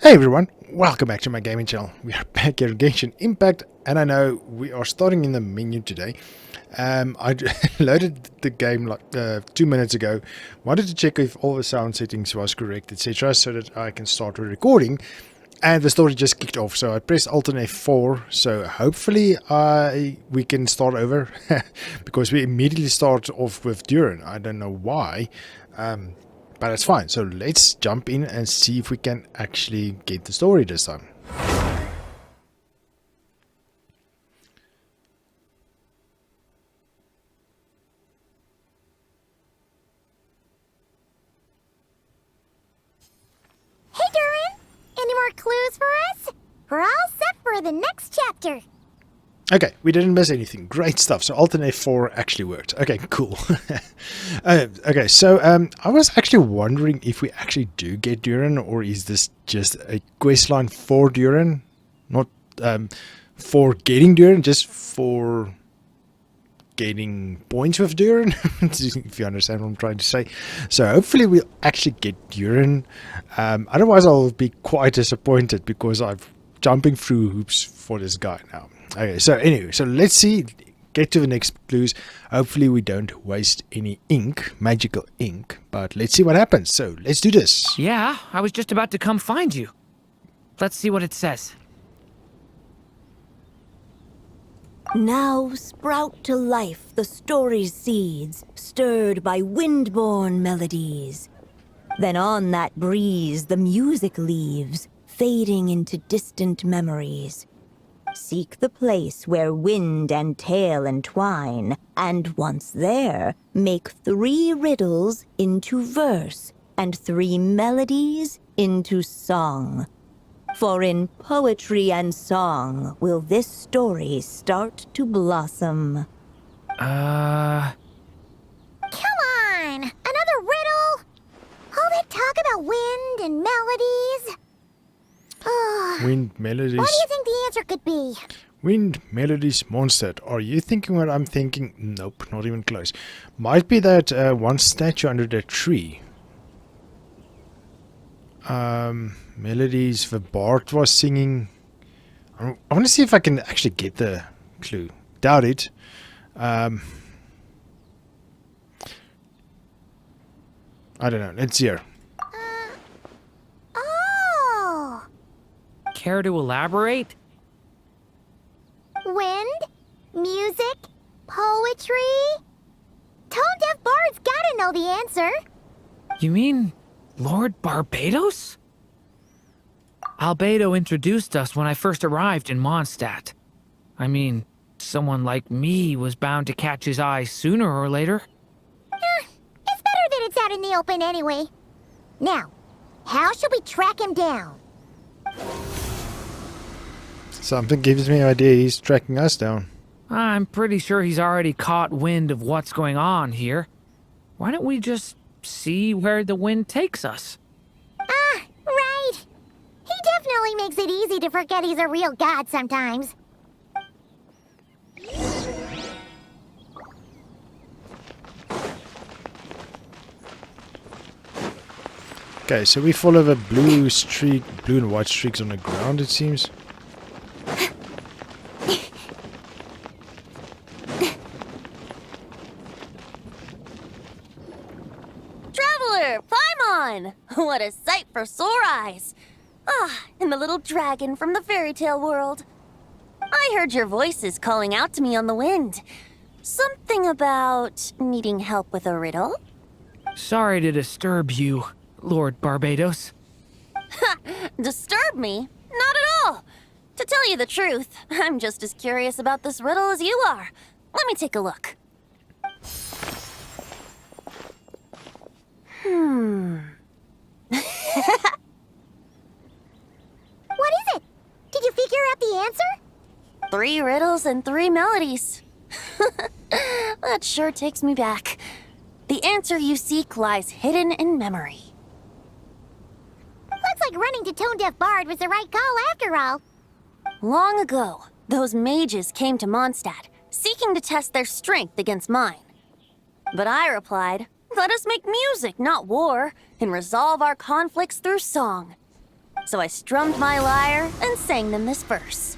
Hey everyone, welcome back to my gaming channel. We are back here in Genshin Impact, and I know we are starting in the menu today. I loaded the game like 2 minutes ago, wanted to check if all the sound settings was correct, etc., so that I can start recording, and the story just kicked off, so I pressed Alt and F4, so hopefully we can start over, because we immediately start off with Durin. I don't know why. But it's fine, so let's jump in and see if we can actually get the story this time. Hey Durin! Any more clues for us? We're all set for the next chapter. Okay, we didn't miss anything. Great stuff. So Alt and F4 actually worked. Okay, cool. Okay, so I was actually wondering if we actually do get Durin, or is this just a questline for Durin? Not for getting Durin, just for getting points with Durin, if you understand what I'm trying to say. So hopefully we'll actually get Durin. Otherwise I'll be quite disappointed because I'm jumping through hoops for this guy now. Okay, so anyway, so let's see, get to the next clues. Hopefully we don't waste any ink, magical ink, but let's see what happens. So let's do this. Yeah, I was just about to come find you. Let's see what it says. Now sprout to life the story's seeds, stirred by wind-born melodies. Then on that breeze the music leaves, fading into distant memories. Seek the place where wind and tale entwine, and once there, make 3 riddles into verse, and 3 melodies into song. For in poetry and song will this story start to blossom. Come on! Another riddle? All that talk about wind and melodies? Wind melodies. What do you think the answer could be? Wind melodies Mondstadt. Are you thinking what I'm thinking? Nope, not even close. Might be that one statue under that tree. Melodies the bard was singing. I want to see if I can actually get the clue. Doubt it. I don't know. Let's hear. Oh! Care to elaborate? Wind? Music? Poetry? Tone-deaf bards gotta know the answer. You mean Lord Barbados? Albedo introduced us when I first arrived in Mondstadt. I mean, someone like me was bound to catch his eye sooner or later. It's better that it's out in the open anyway. Now, how should we track him down? Something gives me an idea he's tracking us down. I'm pretty sure he's already caught wind of what's going on here. Why don't we just see where the wind takes us? Right. He definitely makes it easy to forget he's a real god sometimes. Okay, so we follow the blue and white streaks on the ground, it seems. Traveler, Paimon! What a sight for sore eyes! And the little dragon from the fairy tale world. I heard your voices calling out to me on the wind. Something about needing help with a riddle? Sorry to disturb you, Lord Barbados. Disturb me? Not at all! To tell you the truth, I'm just as curious about this riddle as you are. Let me take a look. What is it? Did you figure out the answer? 3 riddles and 3 melodies. That sure takes me back. The answer you seek lies hidden in memory. Looks like running to Tone-Deaf Bard was the right call after all. Long ago, those mages came to Mondstadt, seeking to test their strength against mine. But I replied, let us make music, not war, and resolve our conflicts through song. So I strummed my lyre and sang them this verse.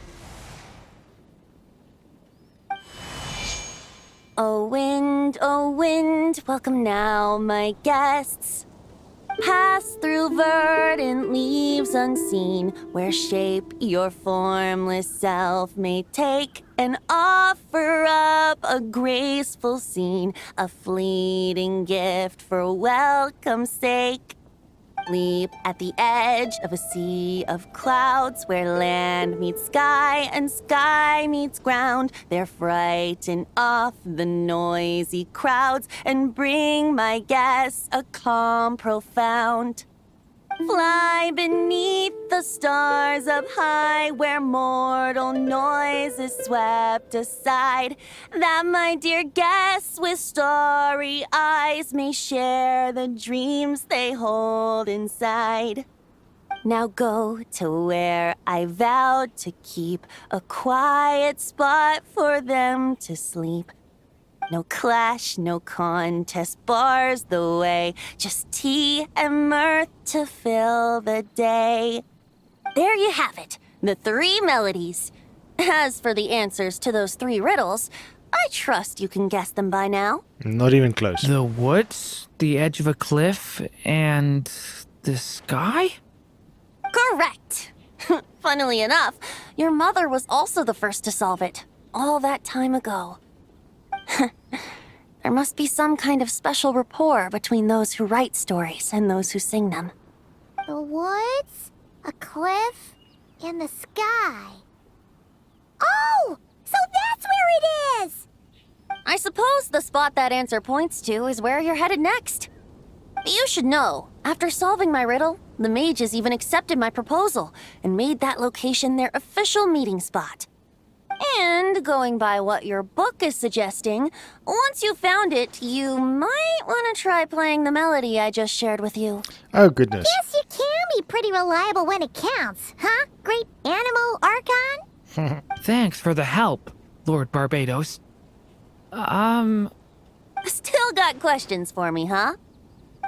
O wind, welcome now, my guests. Pass through verdant leaves unseen, where shape your formless self may take, and offer up a graceful scene, a fleeting gift for welcome's sake. Leap at the edge of a sea of clouds, where land meets sky and sky meets ground. There frighten off the noisy crowds and bring my guests a calm profound. Fly beneath the stars up high, where mortal noise is swept aside, that my dear guests with starry eyes may share the dreams they hold inside. Now go to where I vowed to keep a quiet spot for them to sleep. No clash, no contest bars the way, just tea and mirth to fill the day. There you have it, the 3 melodies. As for the answers to those 3 riddles, I trust you can guess them by now. Not even close. The woods, the edge of a cliff, and the sky? Correct. Funnily enough, your mother was also the first to solve it, all that time ago. There must be some kind of special rapport between those who write stories and those who sing them. The woods, a cliff, and the sky. Oh! So that's where it is! I suppose the spot that answer points to is where you're headed next. You should know, after solving my riddle, the mages even accepted my proposal and made that location their official meeting spot. And going by what your book is suggesting, once you found it, you might want to try playing the melody I just shared with you. Oh, goodness. Guess you can be pretty reliable when it counts, huh? Great animal Archon? Thanks for the help, Lord Barbados. Still got questions for me, huh?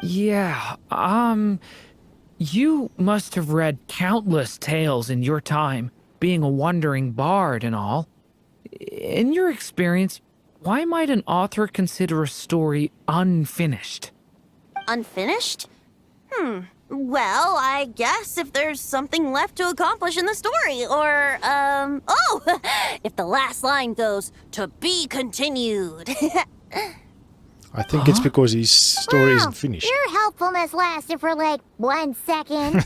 Yeah, you must have read countless tales in your time, being a wandering bard and all. In your experience, why might an author consider a story unfinished? Unfinished? Well, I guess if there's something left to accomplish in the story, or, if the last line goes, "To be continued." I think it's because his story isn't finished. Your helpfulness lasted for like 1 second.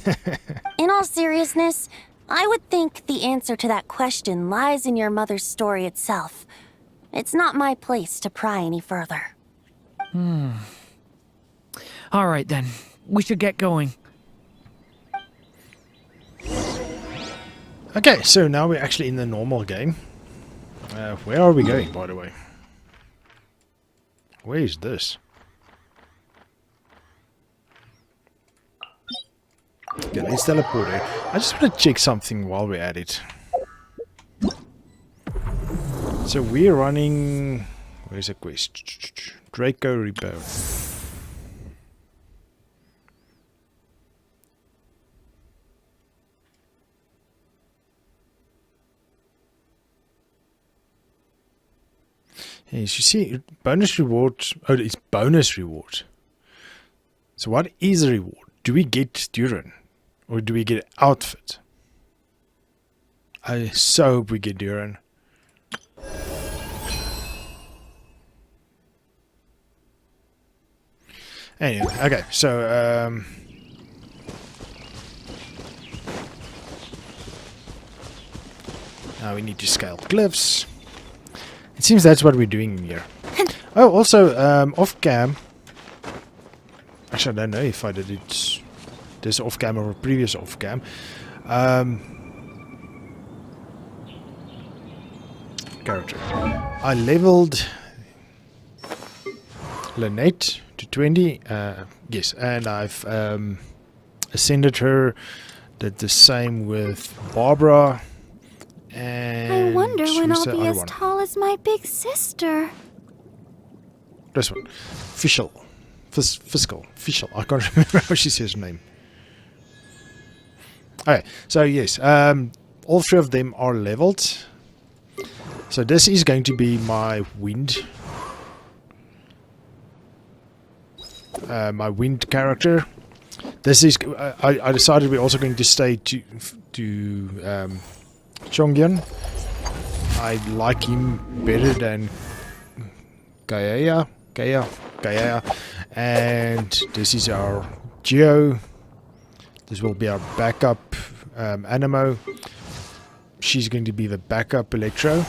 In all seriousness, I would think the answer to that question lies in your mother's story itself. It's not my place to pry any further. All right, then. We should get going. Okay, so now we're actually in the normal game. Where are we going, by the way? Where is this? Okay, let's teleport here. I just want to check something while we're at it. So we're running... Where's the quest? Draco Repair. Yes, you see, bonus reward. Oh, it's bonus reward. So what is a reward? Do we get Durin? Or do we get outfit? I so hope we get Durin. Anyway, okay, so now we need to scale cliffs. It seems that's what we're doing here. Oh, also, off cam. Actually, I don't know if I did it this off cam or a previous off cam. Character. I leveled Lynette to 20. Yes, and I've ascended her. Did the same with Barbara. And I wonder when who's I'll the be other as one? tall as my big sister. This one. Fiscal. Fiscal. I can't remember how she says her name. Okay, so yes, all three of them are leveled. So this is going to be my wind. My wind character. This is. I decided we're also going to stay to Chonghyun. I like him better than Gaia, and this is our Geo. This will be our backup Animo. She's going to be the backup Electro.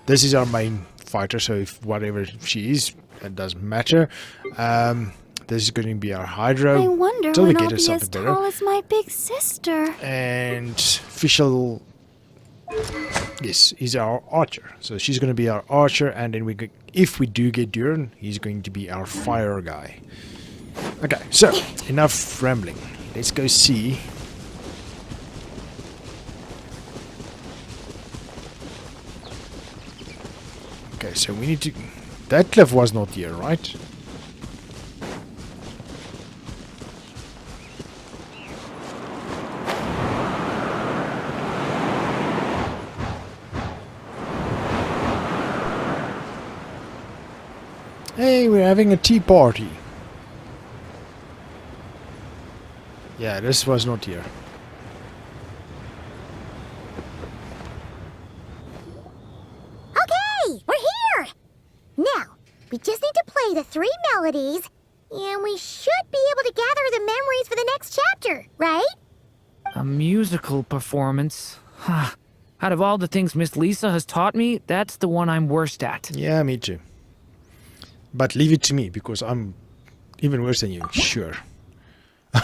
This is our main fighter, so if whatever she is, it doesn't matter. This is going to be our Hydro. I wonder till we when get I'll her be as something better. tall as my big sister. And Fischl, yes, is our archer. So she's going to be our archer, and then if we do get Durin, he's going to be our fire guy. Okay, so enough rambling. Let's go see. Okay, so we need to. That cliff was not here, right? Hey, we're having a tea party. Yeah, this was not here. Okay, we're here! Now, we just need to play the 3 melodies, and we should be able to gather the memories for the next chapter, right? A musical performance. Out of all the things Miss Lisa has taught me, that's the one I'm worst at. Yeah, me too. But leave it to me, because I'm even worse than you, sure.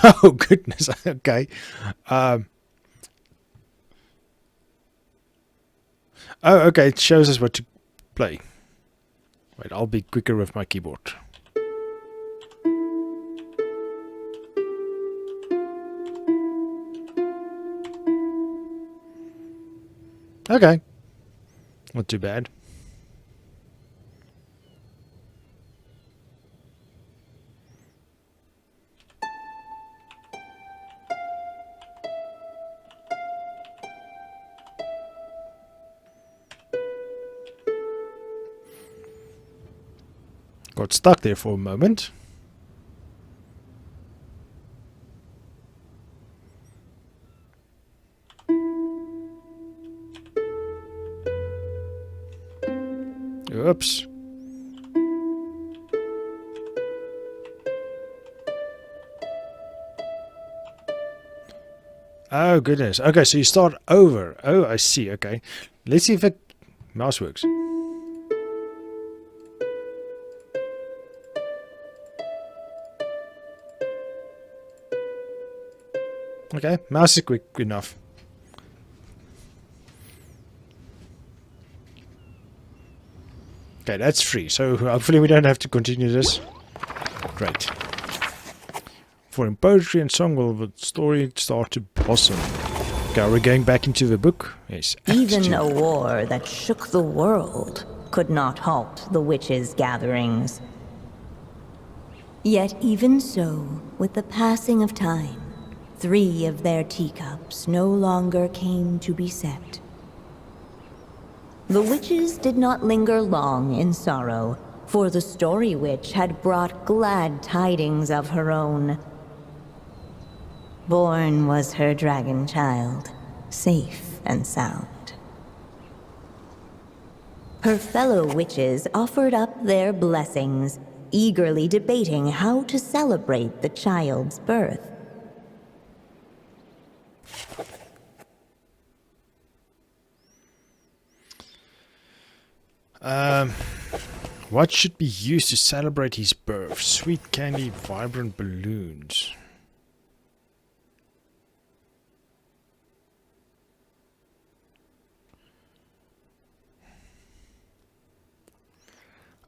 Oh, goodness, okay. Oh, okay, it shows us what to play. Wait, I'll be quicker with my keyboard. Okay. Not too bad. Got stuck there for a moment. Oops. Oh, goodness. Okay, so you start over. Oh, I see. Okay. Let's see if it mouse works. Okay, mouse is quick enough. Okay, that's free. So hopefully we don't have to continue this. Great. For in poetry and song will the story start to blossom. Okay, are we going back into the book? Yes. Act Even 2. a war that shook the world could not halt the witches' gatherings. Yet even so, with the passing of time, 3 of their teacups no longer came to be set. The witches did not linger long in sorrow, for the story witch had brought glad tidings of her own. Born was her dragon child, safe and sound. Her fellow witches offered up their blessings, eagerly debating how to celebrate the child's birth. What should be used to celebrate his birth? Sweet candy, vibrant balloons.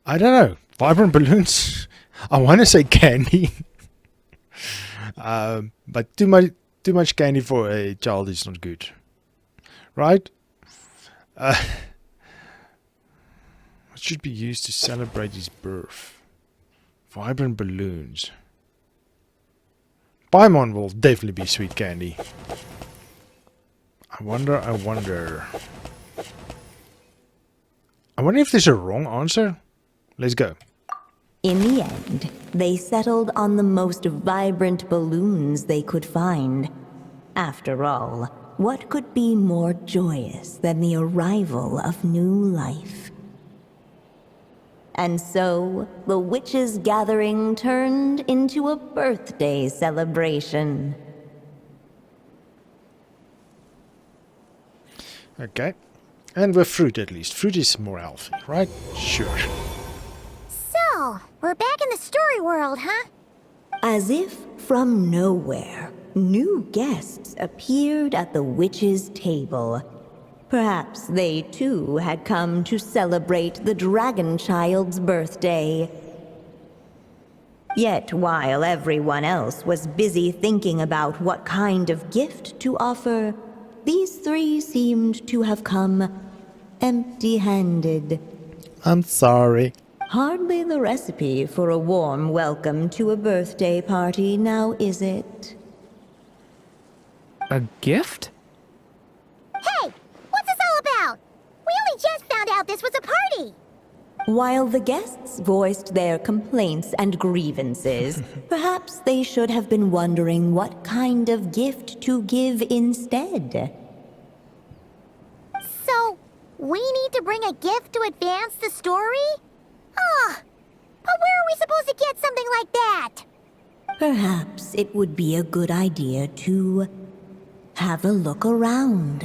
I don't know. Vibrant balloons? I want to say candy. But too much candy for a child is not good. Right? What should be used to celebrate his birth? Vibrant balloons. Paimon will definitely be sweet candy. I wonder if there's a wrong answer. Let's go. In the end, they settled on the most vibrant balloons they could find. After all, what could be more joyous than the arrival of new life? And so, the witches' gathering turned into a birthday celebration. Okay. And with fruit at least. Fruit is more healthy, right? Sure. So, we're back in the story world, huh? As if from nowhere, new guests appeared at the witches' table. Perhaps they too had come to celebrate the dragon child's birthday. Yet while everyone else was busy thinking about what kind of gift to offer, these three seemed to have come empty-handed. I'm sorry. Hardly the recipe for a warm welcome to a birthday party, now is it? A gift? Hey! What's this all about? We only just found out this was a party! While the guests voiced their complaints and grievances, perhaps they should have been wondering what kind of gift to give instead. So, we need to bring a gift to advance the story? Ah, but where are we supposed to get something like that? Perhaps it would be a good idea to have a look around.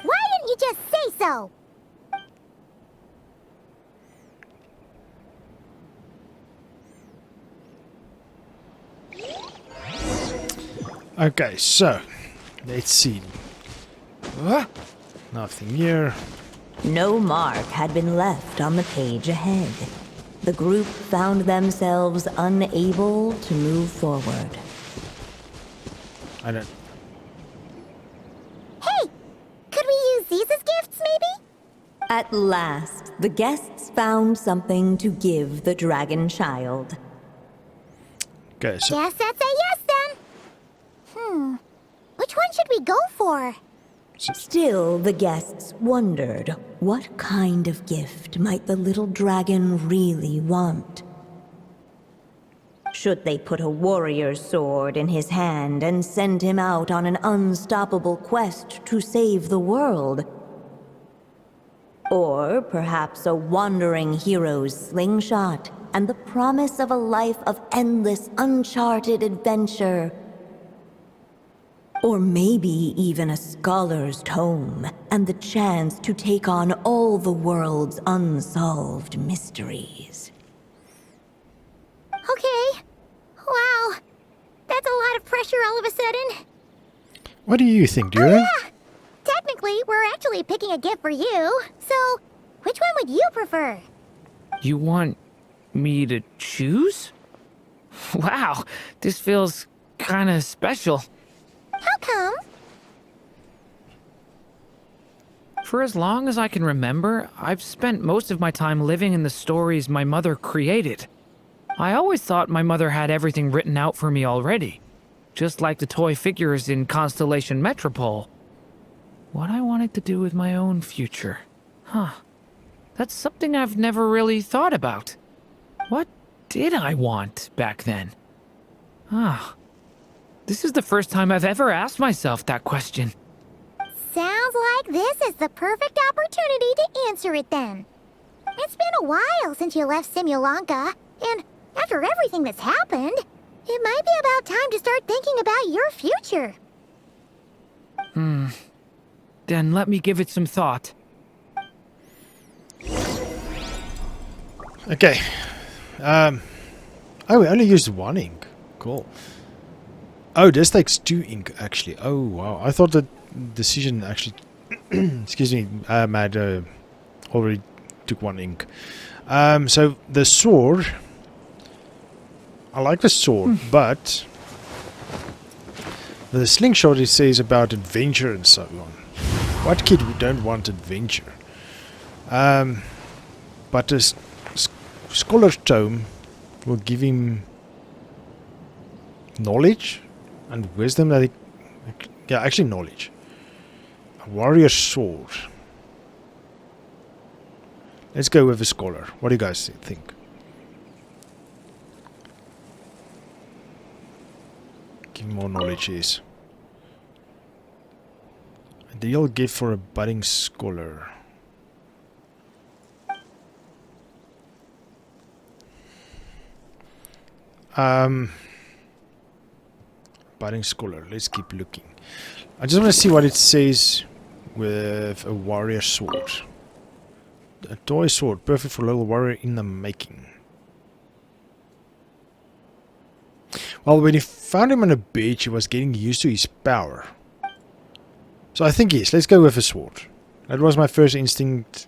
Why didn't you just say so? Okay, so let's see. Nothing here. No mark had been left on the page ahead. The group found themselves unable to move forward. I don't. Hey! Could we use these as gifts, maybe? At last, the guests found something to give the dragon child. Okay, so Guess that's a yes then. Which one should we go for? Still, the guests wondered, what kind of gift might the little dragon really want? Should they put a warrior's sword in his hand and send him out on an unstoppable quest to save the world? Or perhaps a wandering hero's slingshot and the promise of a life of endless, uncharted adventure? Or maybe even a scholar's tome and the chance to take on all the world's unsolved mysteries. Okay. Wow. That's a lot of pressure all of a sudden. what do you think, Durin? Technically, we're actually picking a gift for you. So, which one would you prefer? You want me to choose? Wow, this feels kinda special. How come? For as long as I can remember, I've spent most of my time living in the stories my mother created. I always thought my mother had everything written out for me already, just like the toy figures in Constellation Metropole. What I wanted to do with my own future. Huh. That's something I've never really thought about. What did I want back then? Ah. This is the first time I've ever asked myself that question. Sounds like this is the perfect opportunity to answer it then. It's been a while since you left Simulanka, and after everything that's happened, it might be about time to start thinking about your future. Then let me give it some thought. Okay. Oh, we only used one ink. Cool. Oh, this takes 2 ink, actually. Oh, wow. I thought the decision actually... excuse me, Matt already took 1 ink. So, the sword... I like the sword, but... the slingshot, it says about adventure and so on. What kid don't want adventure? But the scholar's tome will give him knowledge and wisdom that yeah, actually knowledge. A warrior sword. Let's go with a scholar. What do you guys think? Give more knowledge is. Ideal gift for a budding scholar. Budding scholar. Let's keep looking. I just want to see what it says with a warrior sword. A toy sword, perfect for a little warrior in the making. Well, when he found him on a beach, he was getting used to his power. So I think yes, let's go with a sword. That was my first instinct.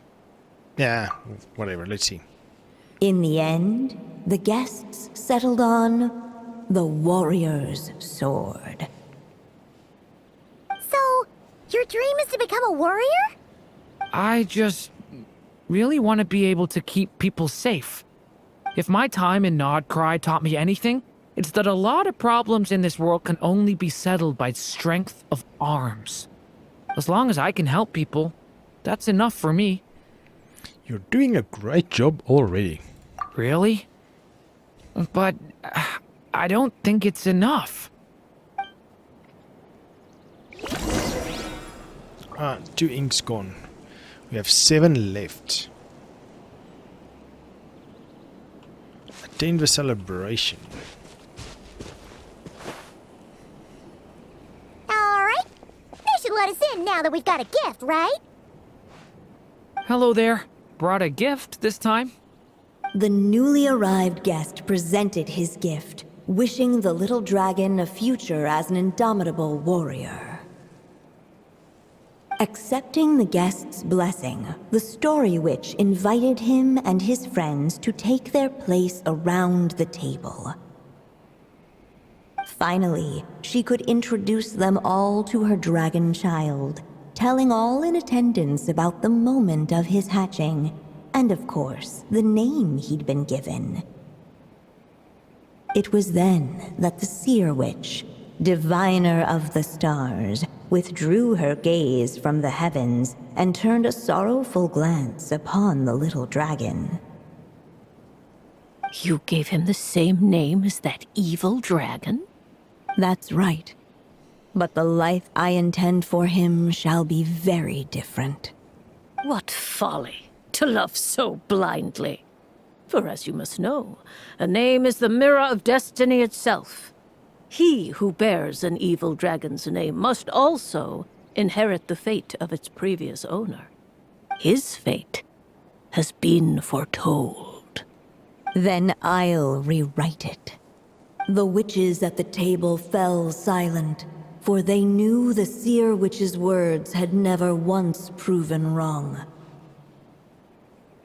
Yeah, whatever, let's see. In the end, the guests settled on the warrior's sword. So, your dream is to become a warrior? I just really want to be able to keep people safe. If my time in Nodcry taught me anything, it's that a lot of problems in this world can only be settled by strength of arms. As long as I can help people, that's enough for me. You're doing a great job already. Really? But I don't think it's enough. 2 inks gone. We have 7 left. Attend the celebration. Alright. They should let us in now that we've got a gift, right? Hello there. Brought a gift this time? The newly arrived guest presented his gift, wishing the little dragon a future as an indomitable warrior. Accepting the guest's blessing, the story witch invited him and his friends to take their place around the table. Finally, she could introduce them all to her dragon child, telling all in attendance about the moment of his hatching, and of course, the name he'd been given. It was then that the seer witch, diviner of the stars, withdrew her gaze from the heavens and turned a sorrowful glance upon the little dragon. You gave him the same name as that evil dragon? That's right. But the life I intend for him shall be very different. What folly to love so blindly. For as you must know, a name is the mirror of destiny itself. He who bears an evil dragon's name must also inherit the fate of its previous owner. His fate has been foretold. Then I'll rewrite it. The witches at the table fell silent, for they knew the seer witch's words had never once proven wrong.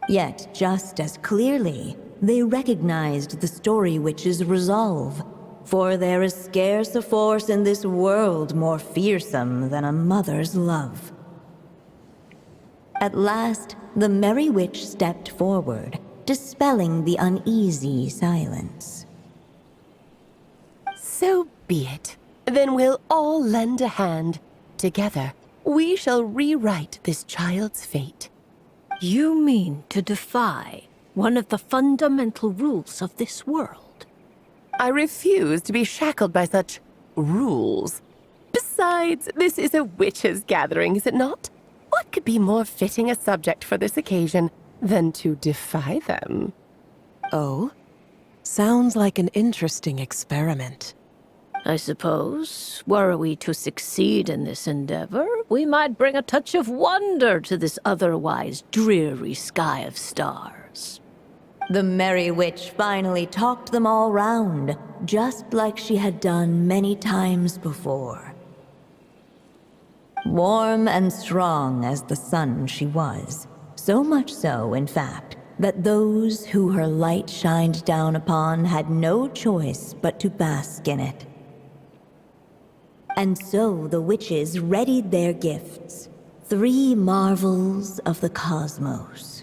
Yet, just as clearly, they recognized the story witch's resolve, for there is scarce a force in this world more fearsome than a mother's love. At last, the merry witch stepped forward, dispelling the uneasy silence. So be it. Then we'll all lend a hand. Together, we shall rewrite this child's fate. You mean to defy one of the fundamental rules of this world? I refuse to be shackled by such rules. Besides, this is a witches' gathering, is it not? What could be more fitting a subject for this occasion than to defy them? Oh? Sounds like an interesting experiment. I suppose, were we to succeed in this endeavor, we might bring a touch of wonder to this otherwise dreary sky of stars. The merry witch finally talked them all round, just like she had done many times before. Warm and strong as the sun she was, so much so, in fact, that those who her light shined down upon had no choice but to bask in it. And so the witches readied their gifts, 3 marvels of the cosmos.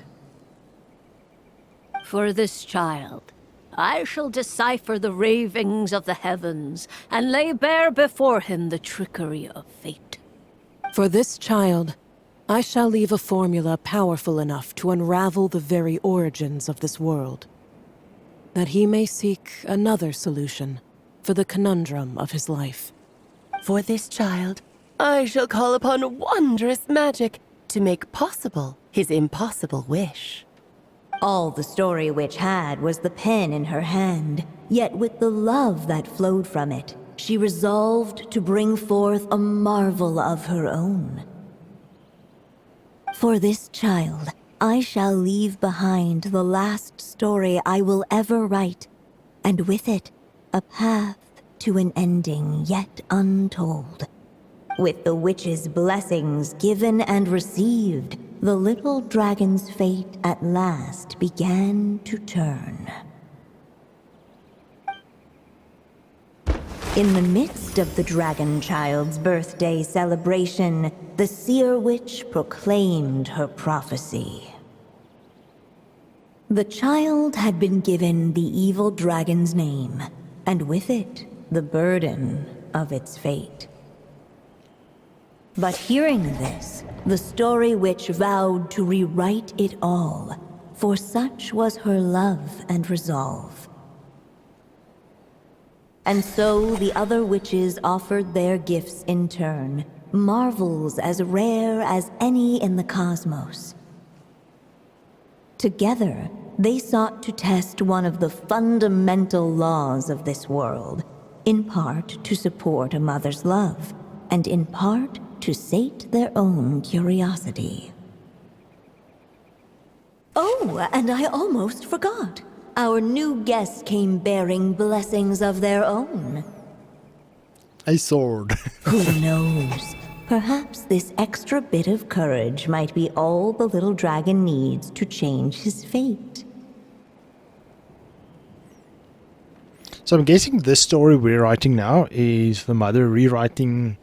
For this child, I shall decipher the ravings of the heavens and lay bare before him the trickery of fate. For this child, I shall leave a formula powerful enough to unravel the very origins of this world, that he may seek another solution for the conundrum of his life. For this child, I shall call upon wondrous magic to make possible his impossible wish. All the Story Witch had was the pen in her hand, yet with the love that flowed from it, she resolved to bring forth a marvel of her own. For this child, I shall leave behind the last story I will ever write, and with it, a path to an ending yet untold. With the witch's blessings given and received, the little dragon's fate at last began to turn. In the midst of the dragon child's birthday celebration, the seer witch proclaimed her prophecy. The child had been given the evil dragon's name, and with it, the burden of its fate. But hearing this, the Story Witch vowed to rewrite it all, for such was her love and resolve. And so the other witches offered their gifts in turn, marvels as rare as any in the cosmos. Together, they sought to test one of the fundamental laws of this world, in part to support a mother's love, and in part to sate their own curiosity. Oh, and I almost forgot. Our new guests came bearing blessings of their own. A sword. Who knows? Perhaps this extra bit of courage might be all the little dragon needs to change his fate. So I'm guessing this story we're writing now is the mother rewriting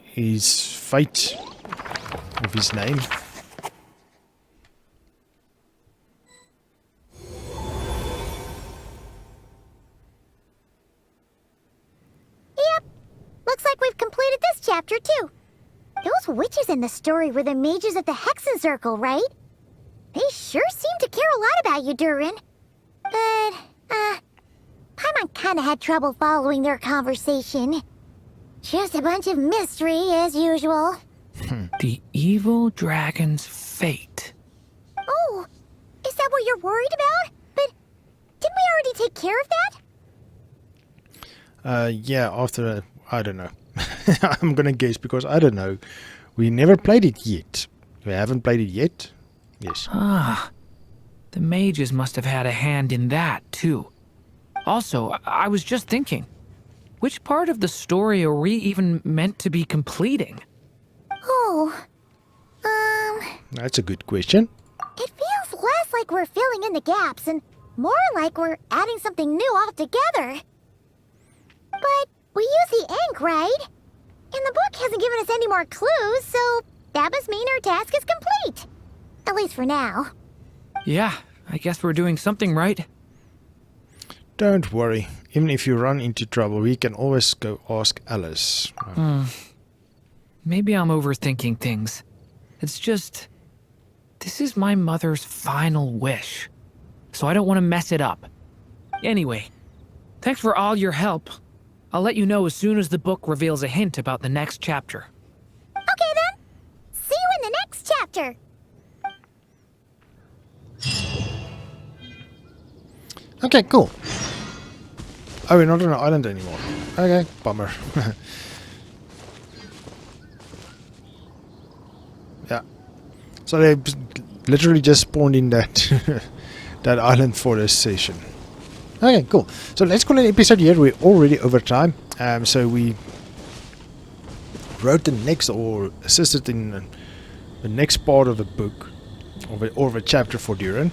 his fate of his name. Yep. Looks like we've completed this chapter, too. Those witches in the story were the mages of the Hexen Circle, right? They sure seem to care a lot about you, Durin. But, Paimon kinda had trouble following their conversation. Just a bunch of mystery, as usual. The evil dragon's fate. Oh, is that what you're worried about? But didn't we already take care of that? Yeah, after, I don't know. I'm gonna guess because I don't know. We never played it yet. We haven't played it yet? Yes. Ah, the mages must have had a hand in that, too. Also, I was just thinking, which part of the story are we even meant to be completing? Oh, That's a good question. it feels less like we're filling in the gaps and more like we're adding something new altogether. But we use the ink, right? And the book hasn't given us any more clues, so that must mean our task is complete. At least for now. Yeah, I guess we're doing something right. Don't worry. Even if you run into trouble, we can always go ask Alice. Maybe I'm overthinking things. It's just, this is my mother's final wish, so I don't want to mess it up. Anyway, thanks for all your help. I'll let you know as soon as the book reveals a hint about the next chapter. Okay then. See you in the next chapter. Okay, cool. Oh, we're not on an island anymore. Okay, bummer. Yeah. So they literally just spawned in that that island for this session. Okay, cool. So let's call it an episode here. We're already over time. So we wrote the next or assisted in the next part of the book or of a chapter for Durin.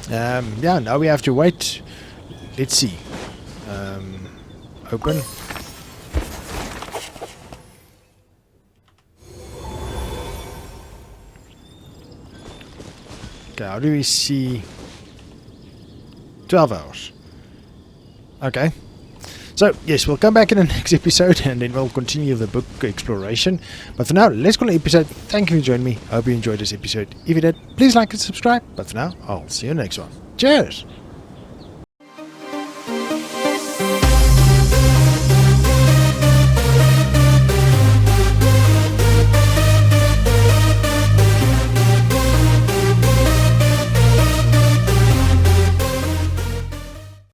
Yeah, now we have to wait. Let's see. Open. Okay, how do we see 12 hours. Okay. So, yes, we'll come back in the next episode and then we'll continue the book exploration. But for now, let's call it an episode. Thank you for joining me. I hope you enjoyed this episode. If you did, please like and subscribe. But for now, I'll see you in the next one. Cheers!